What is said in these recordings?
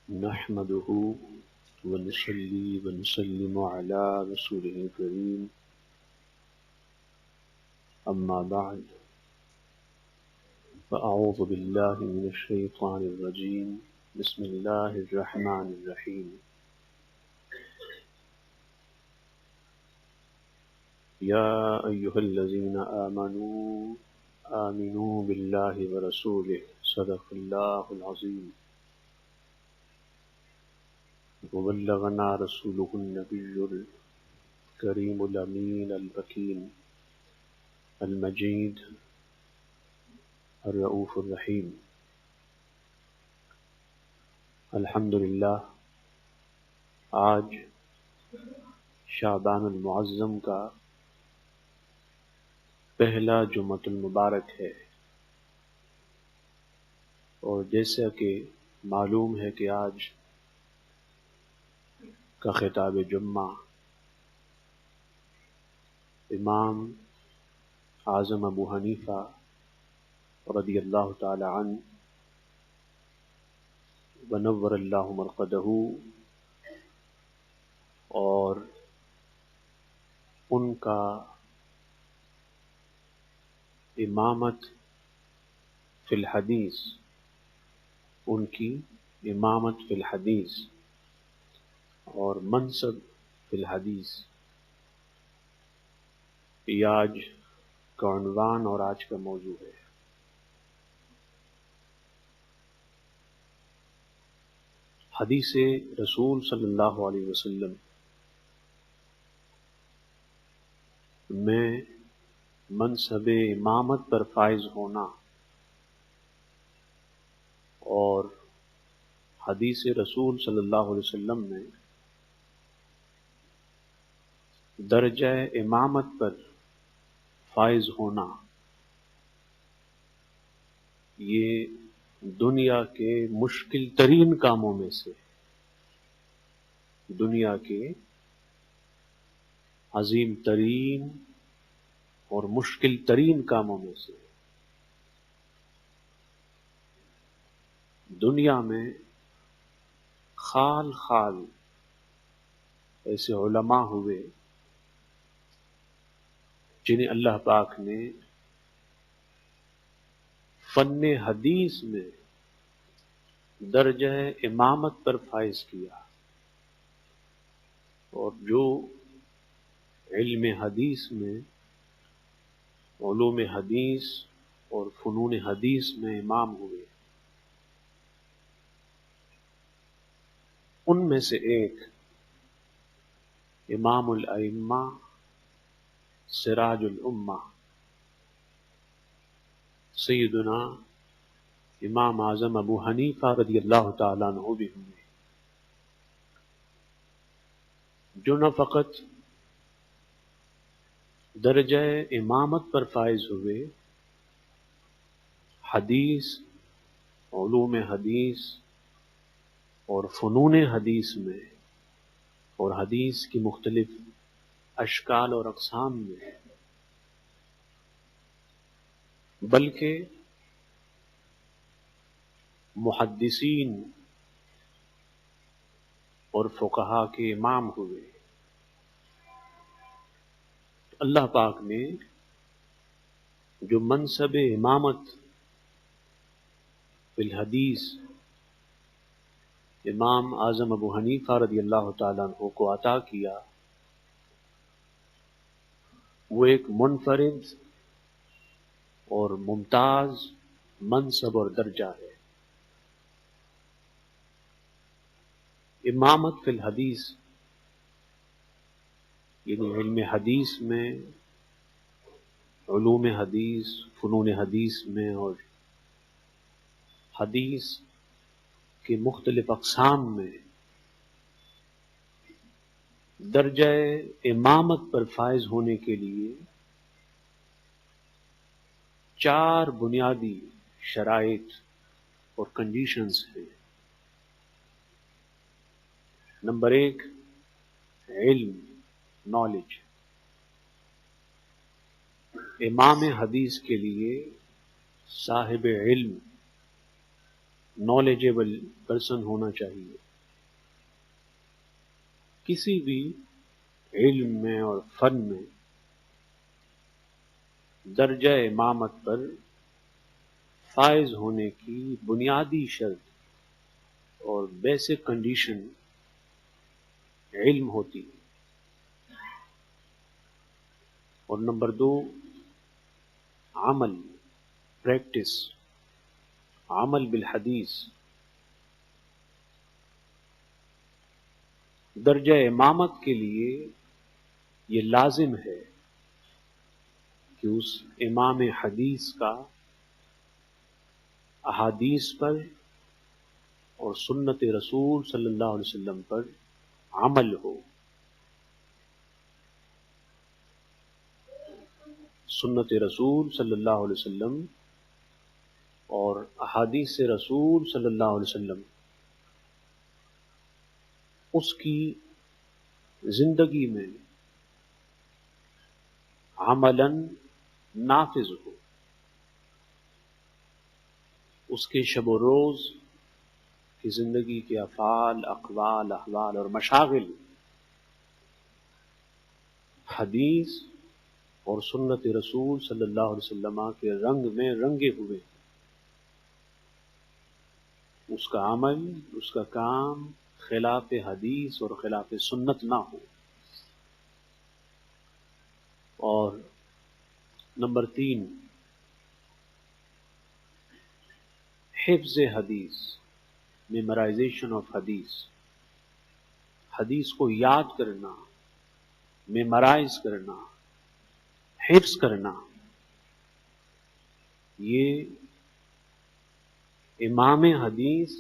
نحمده ونصلي ونسلم على رسوله الكريم أما بعد فأعوذ بالله من الشيطان الرجيم بسم الله الرحمن الرحيم يا أيها الذين آمنوا بالله ورسوله صدق الله العظيم وبلغنا رسوله النبي الكريم الأمين الحكيم المجيد الرؤوف الرحیم۔ الحمدللہ آج شعبان المعظم کا پہلا جمعۃ المبارک ہے، اور جیسا کہ معلوم ہے کہ آج کا خطاب جمعہ امام اعظم ابو حنیفہ رضی اللہ تعالی عنہ ونور اللہ مرقدہ اور ان کا امامت فی الحدیث، ان کی امامت فی الحدیث اور منصب فی الحدیث، یہ آج کا عنوان اور آج کا موضوع ہے۔ حدیث رسول صلی اللہ علیہ وسلم میں منصب امامت پر فائز ہونا اور حدیث رسول صلی اللہ علیہ وسلم میں درجہ امامت پر فائز ہونا، یہ دنیا کے مشکل ترین کاموں میں سے، دنیا کے عظیم ترین اور مشکل ترین کاموں میں سے۔ دنیا میں خال خال ایسے علماء ہوئے جنہیں اللہ پاک نے فن حدیث میں درجہ امامت پر فائز کیا، اور جو علم حدیث میں، علوم حدیث اور فنون حدیث میں امام ہوئے، ان میں سے ایک امام الائمہ سراج الامہ سیدنا امام اعظم ابو حنیفہ رضی اللہ تعالیٰ عنہ بھی ہوئے، جو نہ فقط درجہ امامت پر فائز ہوئے، حدیث، علوم حدیث اور فنون حدیث میں اور حدیث کی مختلف اشکال اور اقسام میں، بلکہ محدثین اور فقہا کے امام ہوئے۔ اللہ پاک نے جو منصب امامت فی الحدیث امام اعظم ابو حنیفہ رضی اللہ تعالیٰ عنہ کو عطا کیا، وہ ایک منفرد اور ممتاز منصب اور درجہ ہے۔ امامت فی الحدیث یعنی علم حدیث میں، علوم حدیث، فنون حدیث میں اور حدیث کے مختلف اقسام میں درجہ امامت پر فائز ہونے کے لیے 4 بنیادی شرائط اور کنڈیشنز ہیں۔ نمبر 1 علم، نالج. امام حدیث کے لیے صاحب علم، نالجیبل پرسن ہونا چاہیے. کسی بھی علم میں اور فن میں درجہ امامت پر فائز ہونے کی بنیادی شرط اور بیسک کنڈیشن علم ہوتی ہے. اور نمبر 2 عمل، پریکٹس، عمل بالحدیث. درجہ امامت کے لیے یہ لازم ہے کہ اس امام حدیث کا احادیث پر اور سنت رسول صلی اللہ علیہ وسلم پر عمل ہو. سنت رسول صلی اللہ علیہ وسلم اور احادیث رسول صلی اللہ علیہ وسلم اس کی زندگی میں عملاً نافذ ہو. اس کے شب و روز کی زندگی کے افعال، اقوال، احوال اور مشاغل حدیث اور سنت رسول صلی اللہ علیہ وسلم کے رنگ میں رنگے ہوئے. اس کا عمل، اس کا کام خلاف حدیث اور خلاف سنت نہ ہو. اور نمبر 3 حفظ حدیث، میمورائزیشن آف حدیث. حدیث کو یاد کرنا، میمورائز کرنا، حفظ کرنا، یہ امام حدیث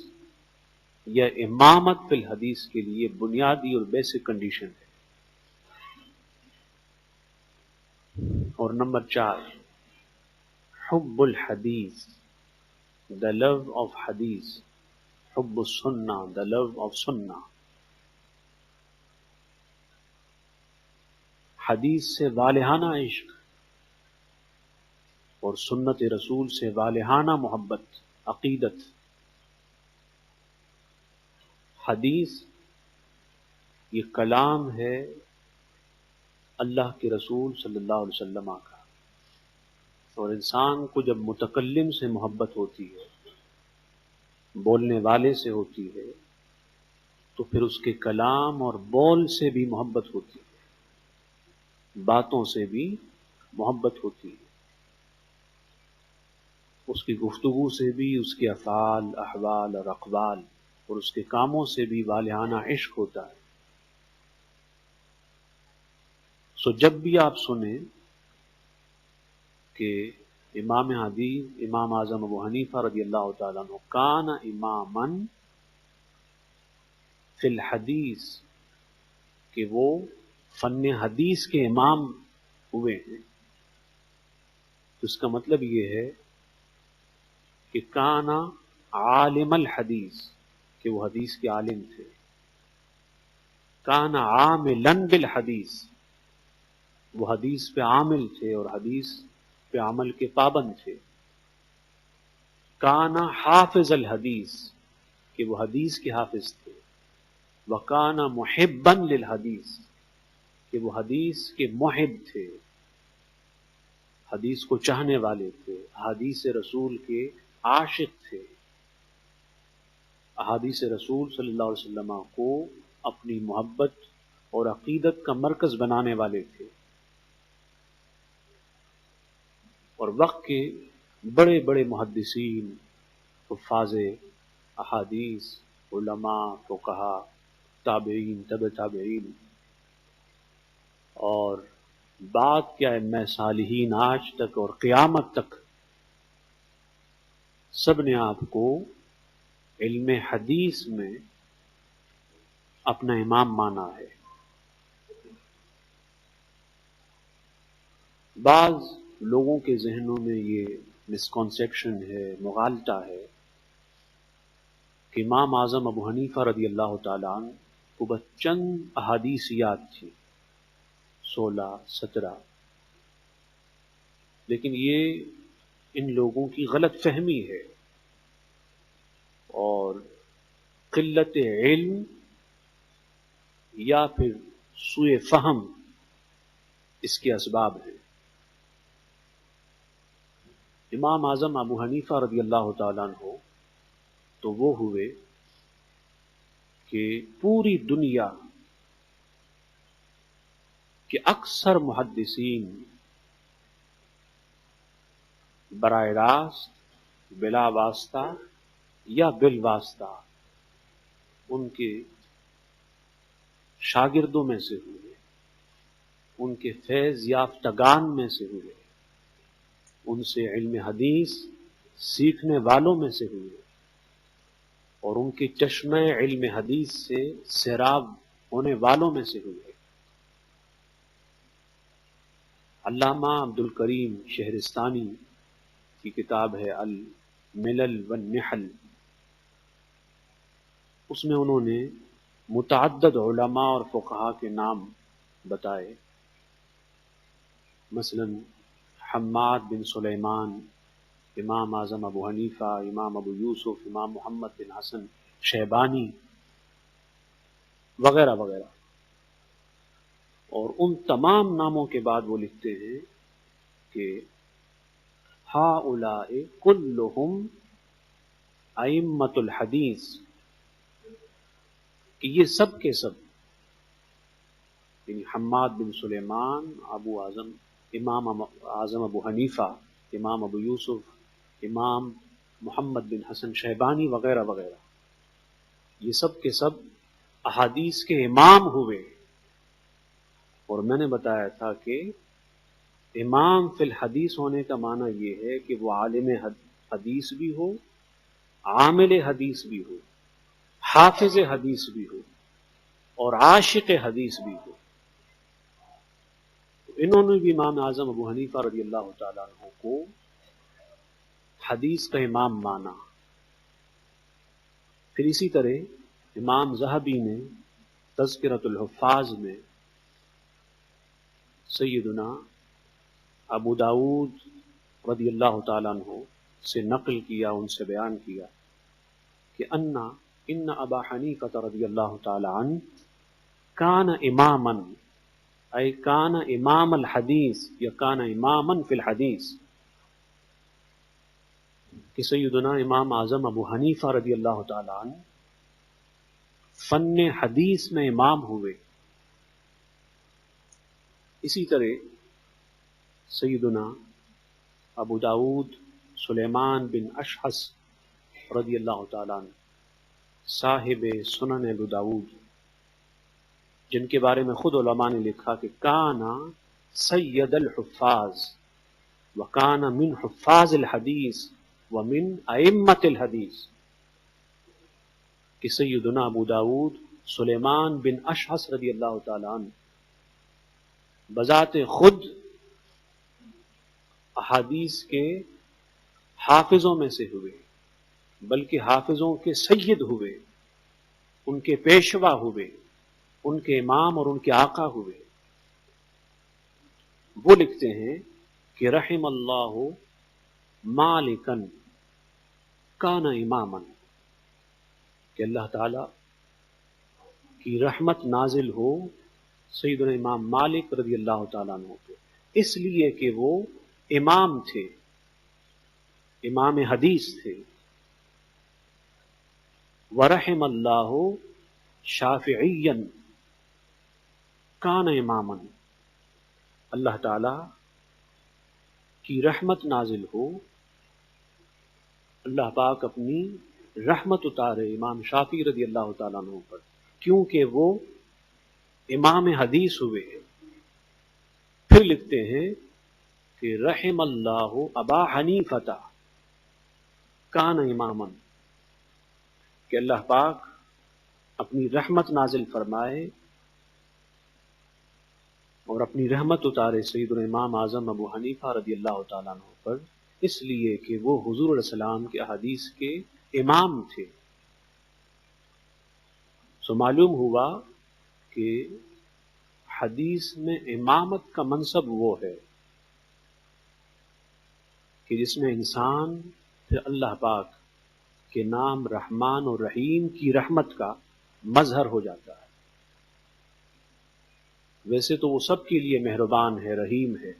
یا امامت فی الحدیث کے لیے بنیادی اور بیسک کنڈیشن ہے. اور نمبر 4 حب الحدیث، the love of حدیث، حب السنہ، the love of سنہ. حدیث سے والہانہ عشق اور سنت رسول سے والہانہ محبت، عقیدت. حدیث یہ کلام ہے اللہ کے رسول صلی اللہ علیہ وسلم کا، اور انسان کو جب متکلم سے محبت ہوتی ہے، بولنے والے سے ہوتی ہے، تو پھر اس کے کلام اور بول سے بھی محبت ہوتی ہے، باتوں سے بھی محبت ہوتی ہے، اس کی گفتگو سے بھی، اس کے افعال، احوال اور اقوال اور اس کے کاموں سے بھی والہانہ عشق ہوتا ہے. سو جب بھی آپ سنیں کہ امام حدیث امام اعظم ابو حنیفہ رضی اللہ تعالیٰ عنہ کان اماماً فی الحدیث، کہ وہ فن حدیث کے امام ہوئے ہیں، تو اس کا مطلب یہ ہے کہ کانا عالم الحدیث، کہ وہ حدیث کے عالم تھے. کانا عاملاً بالحدیث، وہ حدیث پہ عامل تھے اور حدیث پہ عمل کے پابند تھے. کانا حافظ الحدیث، کہ وہ حدیث کے حافظ تھے. وکانا محباً للحدیث، کہ وہ حدیث کے محب تھے، حدیث کو چاہنے والے تھے، حدیث رسول کے عاشق تھے، احادیث رسول صلی اللہ علیہ وسلم کو اپنی محبت اور عقیدت کا مرکز بنانے والے تھے. اور وقت کے بڑے بڑے محدثین، حفاظ احادیث، علماء، فقہا، تابعین، تبع تابعین، اور بعد کے ائمہ صالحین آج تک اور قیامت تک، سب نے آپ کو علم حدیث میں اپنا امام مانا ہے. بعض لوگوں کے ذہنوں میں یہ مسکنسیپشن ہے، مغالطہ ہے کہ امام اعظم ابو حنیفہ رضی اللہ تعالیٰ عنہ وہ بس چند احادیث یاد تھی، 16 17، لیکن یہ ان لوگوں کی غلط فہمی ہے اور قلت علم یا پھر سوء فہم اس کے اسباب ہیں۔ امام اعظم ابو حنیفہ رضی اللہ تعالیٰ عنہ تو وہ ہوئے کہ پوری دنیا کے اکثر محدثین براہ راست، بلا واسطہ یا بالواسطہ ان کے شاگردوں میں سے ہوئے، ان کے فیض یافتگان میں سے ہوئے، ان سے علم حدیث سیکھنے والوں میں سے ہوئے اور ان کے چشمہ علم حدیث سے سیراب ہونے والوں میں سے ہوئے۔ علامہ عبدالکریم شہرستانی کی کتاب ہے الملل والنحل، اس میں انہوں نے متعدد علماء اور فقہاء کے نام بتائے، مثلا حماد بن سلیمان، امام اعظم ابو حنیفہ، امام ابو یوسف، امام محمد بن حسن شیبانی وغیرہ وغیرہ، اور ان تمام ناموں کے بعد وہ لکھتے ہیں کہ ہؤلاء کلہم ائمۃ الحدیث، کہ یہ سب کے سب، یعنی حماد بن سلیمان، ابو اعظم، امام اعظم ابو حنیفہ، امام ابو یوسف، امام محمد بن حسن شیبانی وغیرہ وغیرہ، یہ سب کے سب احادیث کے امام ہوئے۔ اور میں نے بتایا تھا کہ امام فی الحدیث ہونے کا معنی یہ ہے کہ وہ عالم حدیث بھی ہو، عامل حدیث بھی ہو، حافظ حدیث بھی ہو اور عاشق حدیث بھی ہو۔ انہوں نے بھی امام اعظم ابو حنیفہ رضی اللہ تعالیٰ عنہ کو حدیث کا امام مانا۔ پھر اسی طرح امام ذہبی نے تذکرۃ الحفاظ میں سیدنا ابو داود رضی اللہ تعالیٰ عنہ سے نقل کیا، ان سے بیان کیا کہ ان ابا حنیفہ رضی اللہ تعالیٰ عنہ کان اماما، اے کان امام الحدیث یا کان اماما فی الحدیث، کہ سیدنا امام اعظم ابو حنیفہ رضی اللہ تعالیٰ عنہ فن حدیث میں امام ہوئے۔ اسی طرح سیدنا ابو داود سلیمان بن اشعث رضی اللہ تعالیٰ عنہ صاحب سنن ابو داود، جن کے بارے میں خود علماء نے لکھا کہ کانا سید الحفاظ وکانا من حفاظ الحدیث ومن ائمۃ الحدیث، کہ سیدنا ابو داود سلیمان بن اشعث رضی اللہ تعالیٰ عنہ بذات خود احادیث کے حافظوں میں سے ہوئے، بلکہ حافظوں کے سید ہوئے، ان کے پیشوا ہوئے، ان کے امام اور ان کے آقا ہوئے۔ وہ لکھتے ہیں کہ رحم اللہ مالکن کان اماما، کہ اللہ تعالی کی رحمت نازل ہو سیدنا امام مالک رضی اللہ تعالیٰ عنہ پہ، اس لیے کہ وہ امام تھے، امام حدیث تھے۔ ورحم اللہ شافعیا کان اماما، اللہ تعالی کی رحمت نازل ہو، اللہ پاک اپنی رحمت اتارے امام شافعی رضی اللہ تعالیٰ عنہ پر، کیونکہ وہ امام حدیث ہوئے۔ پھر لکھتے ہیں کہ رحم اللہ ابا حنیفہ کان اماما، کہ اللہ پاک اپنی رحمت نازل فرمائے اور اپنی رحمت اتارے سیدنا امام اعظم ابو حنیفہ رضی اللہ تعالیٰ عنہ پر، اس لیے کہ وہ حضور علیہ السلام کے احادیث کے امام تھے۔ سو معلوم ہوا کہ حدیث میں امامت کا منصب وہ ہے کہ جس میں انسان پھر اللہ پاک کے نام رحمان اور رحیم کی رحمت کا مظہر ہو جاتا ہے۔ ویسے تو وہ سب کے لیے مہربان ہے، رحیم ہے،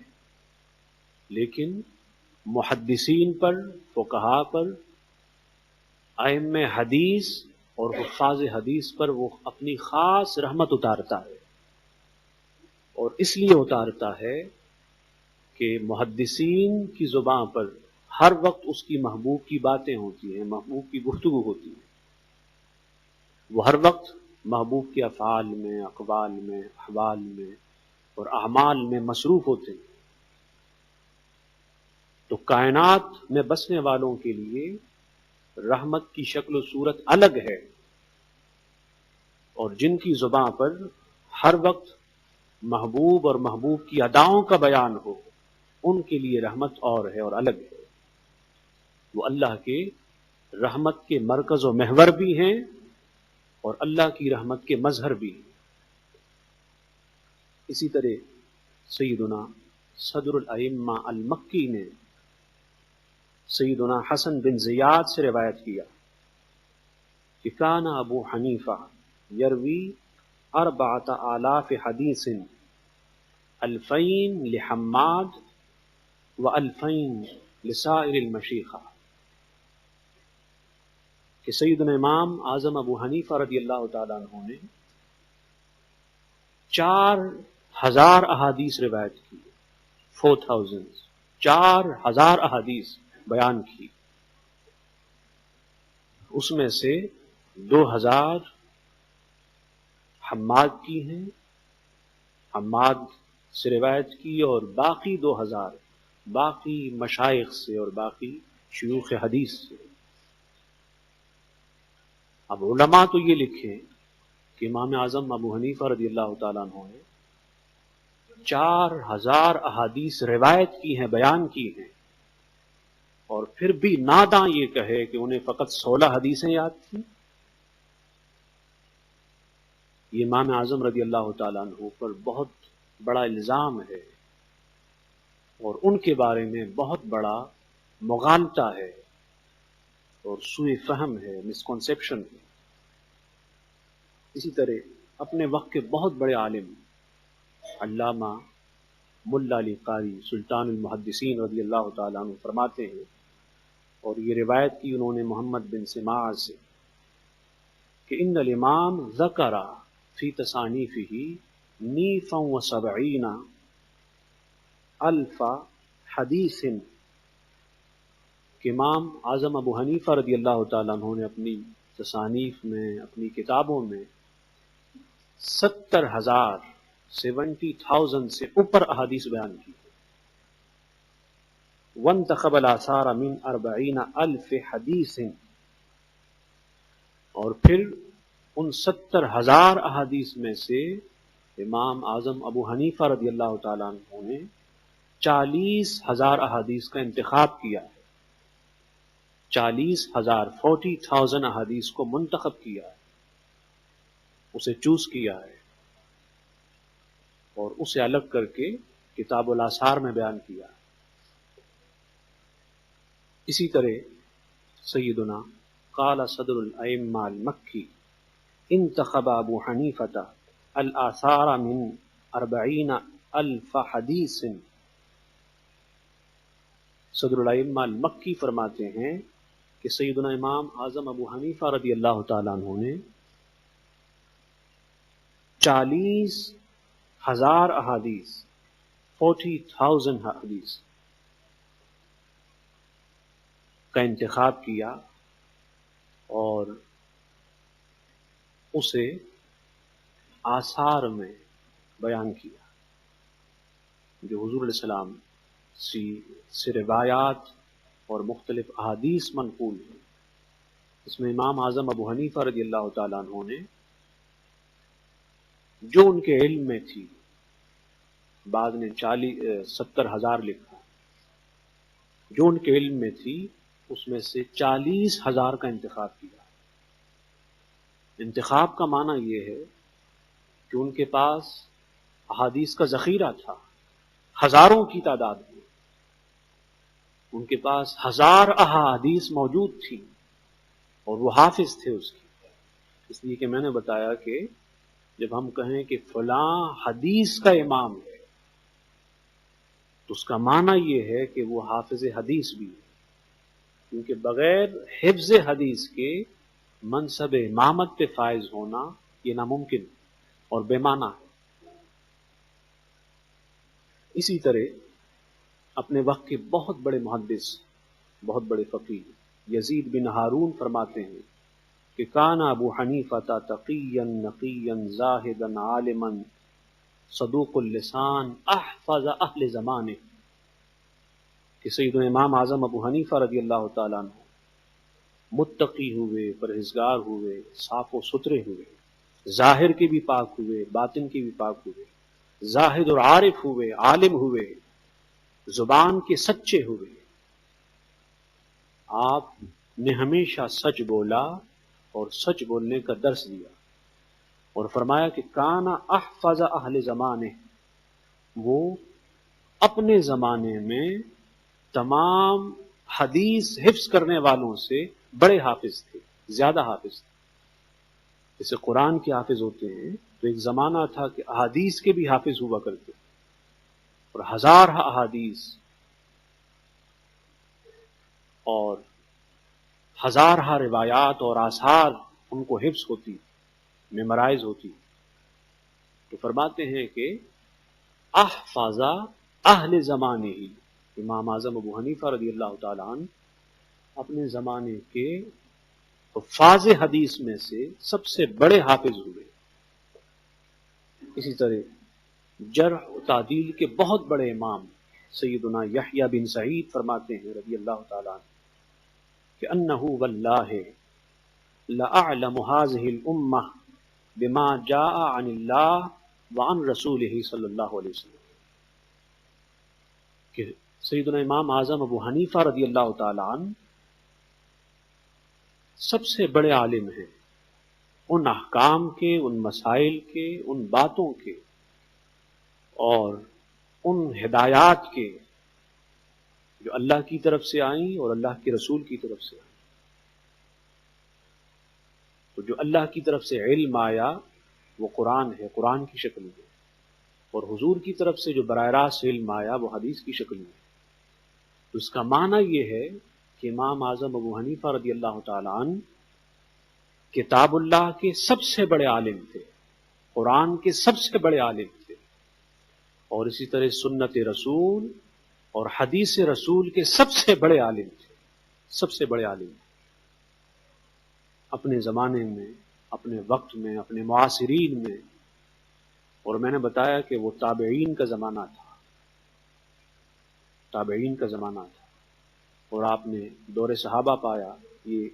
لیکن محدثین پر، فقہاء پر، ائمہ حدیث اور حفاظ حدیث پر وہ اپنی خاص رحمت اتارتا ہے، اور اس لیے اتارتا ہے کہ محدثین کی زبان پر ہر وقت اس کی محبوب کی باتیں ہوتی ہیں، محبوب کی گفتگو ہوتی ہے، وہ ہر وقت محبوب کے افعال میں، اقوال میں، احوال میں اور اعمال میں مصروف ہوتے ہیں۔ تو کائنات میں بسنے والوں کے لیے رحمت کی شکل و صورت الگ ہے، اور جن کی زبان پر ہر وقت محبوب اور محبوب کی اداؤں کا بیان ہو، ان کے لیے رحمت اور ہے اور الگ ہے۔ وہ اللہ کے رحمت کے مرکز و محور بھی ہیں اور اللہ کی رحمت کے مظہر بھی ہیں۔ اسی طرح سیدنا صدر الائمہ المکی نے سیدنا حسن بن زیاد سے روایت کیا کہ کان ابو حنیفہ یروی 4000 حدیث، 2000 لحماد و 2000 لسائر المشیخہ، کہ سیدنا امام اعظم ابو حنیفہ رضی اللہ تعالیٰ عنہ نے 4000 احادیث روایت کی، 4000 احادیث بیان کی، اس میں سے 2000 حماد کی ہیں، حماد سے روایت کی، اور باقی 2000 باقی مشائخ سے اور باقی شیوخ حدیث سے۔ اب علماء تو یہ لکھیں کہ امام اعظم ابو حنیفہ رضی اللہ تعالیٰ عنہ نے 4000 احادیث روایت کی ہیں، بیان کی ہیں، اور پھر بھی ناداں یہ کہے کہ انہیں فقط 16 حدیثیں یاد تھیں۔ یہ امام اعظم رضی اللہ تعالیٰ عنہ پر بہت بڑا الزام ہے، اور ان کے بارے میں بہت بڑا مغالطہ ہے اور سوء فہم ہے، مسکنسیپشن ہے۔ اسی طرح اپنے وقت کے بہت بڑے عالم علامہ ملا علی قاری سلطان المحدثین رضی اللہ تعالیٰ عنہ فرماتے ہیں، اور یہ روایت کی انہوں نے محمد بن سماع سے، کہ ان الامام ذکر فی تصانیفہ نیفا و 70 الف حدیث، کہ امام اعظم ابو حنیفہ رضی اللہ تعالیٰ عنہ نے اپنی تصانیف میں، اپنی کتابوں میں 70,000 سے اوپر احادیث بیان کی۔ وانتخب الآثار من 40,000 حدیث، اور پھر ان 70,000 احادیث میں سے امام اعظم ابو حنیفہ رضی اللہ تعالیٰ عنہ نے 40,000 احادیث کا انتخاب کیا ہے، 40,000 احادیث کو منتخب کیا ہے، اسے چوز کیا ہے، اور اسے الگ کر کے کتاب الاثار میں بیان کیا ہے۔ اسی طرح سیدنا قال صدر الائمہ المکی انتخب ابو حنیفہ الآثار من 40,000 حدیث، صدر الائمہ المکی فرماتے ہیں کہ سیدنا امام اعظم ابو حنیفہ رضی اللہ تعالیٰ عنہ نے 40,000 احادیث 40,000 حدیث کا انتخاب کیا اور اسے آثار میں بیان کیا، جو حضور علیہ السلام سے روایات اور مختلف احادیث منقول ہیں۔ اس میں امام اعظم ابو حنیفہ رضی اللہ تعالیٰ عنہ نے جو ان کے علم میں تھی، بعد نے 70,000 لکھا، جو ان کے علم میں تھی اس میں سے 40,000 کا انتخاب کیا۔ انتخاب کا معنی یہ ہے کہ ان کے پاس احادیث کا ذخیرہ تھا، ہزاروں کی تعداد میں ان کے پاس 1000 احادیث موجود تھی اور وہ حافظ تھے اس کی. اس لیے کہ میں نے بتایا کہ جب ہم کہیں کہ فلاں حدیث کا امام ہے تو اس کا معنی یہ ہے کہ وہ حافظ حدیث بھی ہے، کیونکہ بغیر حفظ حدیث کے منصب امامت پہ فائز ہونا یہ ناممکن اور بے معنی ہے. اسی طرح اپنے وقت کے بہت بڑے محدث، بہت بڑے فقیہ یزید بن ہارون فرماتے ہیں کہ کان ابو حنیفہ تقیا نقیا زاہدا عالما صدوق اللسان احفظ اہل زمانے، کہ سیدنا امام اعظم ابو حنیفہ رضی اللہ تعالیٰ عنہ متقی ہوئے، پرہیزگار ہوئے، صاف و ستھرے ہوئے، ظاہر کے بھی پاک ہوئے، باطن کے بھی پاک ہوئے، زاہد اور عارف ہوئے، عالم ہوئے، زبان کے سچے ہوئے. آپ نے ہمیشہ سچ بولا اور سچ بولنے کا درس دیا، اور فرمایا کہ کانا احفظ اہل زمانے، وہ اپنے زمانے میں تمام حدیث حفظ کرنے والوں سے بڑے حافظ تھے، زیادہ حافظ تھے. جیسے قرآن کے حافظ ہوتے ہیں تو ایک زمانہ تھا کہ احادیث کے بھی حافظ ہوا کرتے، اور 1000 احادیث اور 1000 روایات اور آثار ان کو حفظ ہوتی، میمورائز ہوتی. تو فرماتے ہیں کہ احفظ اہل زمانے ہی، امام اعظم ابو حنیفہ رضی اللہ تعالیٰ عنہ اپنے زمانے کے حفاظ حدیث میں سے سب سے بڑے حافظ ہوئے. اسی طرح جرح و تعدیل کے بہت بڑے امام سیدنا یحییٰ بن سعید فرماتے ہیں رضی اللہ تعالیٰ عنہ کہ انہ واللہ لأعلم هذه الامہ بما جاء عن اللہ وعن رسولہ صلی اللہ علیہ وسلم، کہ سیدنا امام اعظم ابو حنیفہ رضی اللہ تعالیٰ عنہ سب سے بڑے عالم ہیں ان احکام کے، ان مسائل کے، ان باتوں کے اور ان ہدایات کے جو اللہ کی طرف سے آئیں اور اللہ کے رسول کی طرف سے آئیں. تو جو اللہ کی طرف سے علم آیا وہ قرآن ہے، قرآن کی شکل میں، اور حضور کی طرف سے جو براہ راست علم آیا وہ حدیث کی شکل میں. تو اس کا معنی یہ ہے کہ امام اعظم ابو حنیفہ رضی اللہ تعالیٰ عنہ کتاب اللہ کے سب سے بڑے عالم تھے، قرآن کے سب سے بڑے عالم تھے، اور اسی طرح سنت رسول اور حدیث رسول کے سب سے بڑے عالم تھے، سب سے بڑے عالم اپنے زمانے میں، اپنے وقت میں، اپنے معاصرین میں. اور میں نے بتایا کہ وہ تابعین کا زمانہ تھا، تابعین کا زمانہ تھا، اور آپ نے دور صحابہ پایا. یہ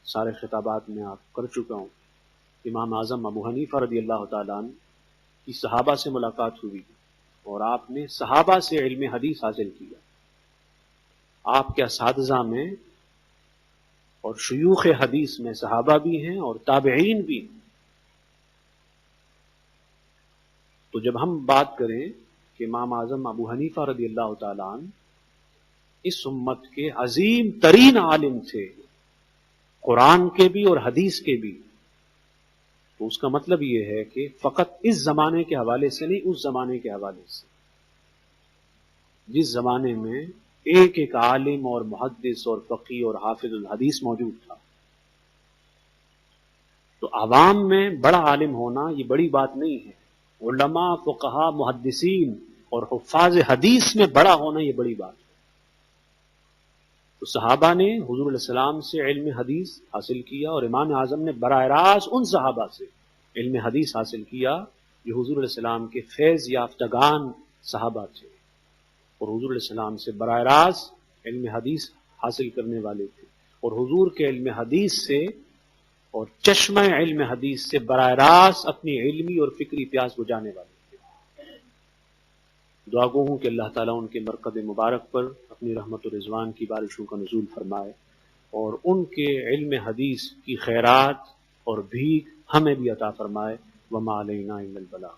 سارے خطابات میں آپ کر چکا ہوں. امام اعظم ابو حنیفہ رضی اللہ تعالیٰ عنہ کی صحابہ سے ملاقات ہوئی اور آپ نے صحابہ سے علم حدیث حاصل کیا. آپ کے اساتذہ میں اور شیوخ حدیث میں صحابہ بھی ہیں اور تابعین بھی ہیں. تو جب ہم بات کریں کہ امام اعظم ابو حنیفہ رضی اللہ تعالیٰ عنہ اس امت کے عظیم ترین عالم تھے، قرآن کے بھی اور حدیث کے بھی، تو اس کا مطلب یہ ہے کہ فقط اس زمانے کے حوالے سے نہیں، اس زمانے کے حوالے سے جس زمانے میں ایک ایک عالم اور محدث اور فقیہ اور حافظ الحدیث موجود تھا. تو عوام میں بڑا عالم ہونا یہ بڑی بات نہیں ہے، علماء، فقہاء، محدثین اور حفاظ حدیث میں بڑا ہونا یہ بڑی بات ہے. تو صحابہ نے حضور علیہ السلام سے علم حدیث حاصل کیا، اور امام اعظم نے براہ راست ان صحابہ سے علم حدیث حاصل کیا جو حضور علیہ السلام کے فیض یافتگان صحابہ تھے، اور حضور علیہ السلام سے براہ راست علم حدیث حاصل کرنے والے تھے، اور حضور کے علم حدیث سے اور چشمہ علم حدیث سے براہ راست اپنی علمی اور فکری پیاس بجھانے والے تھے. دعا گو ہوں کہ اللہ تعالیٰ ان کے مرکز مبارک پر اپنی رحمت و رضوان کی بارشوں کا نزول فرمائے، اور ان کے علم حدیث کی خیرات اور بھیک ہمیں بھی عطا فرمائے. وما علینا الا البلاغ.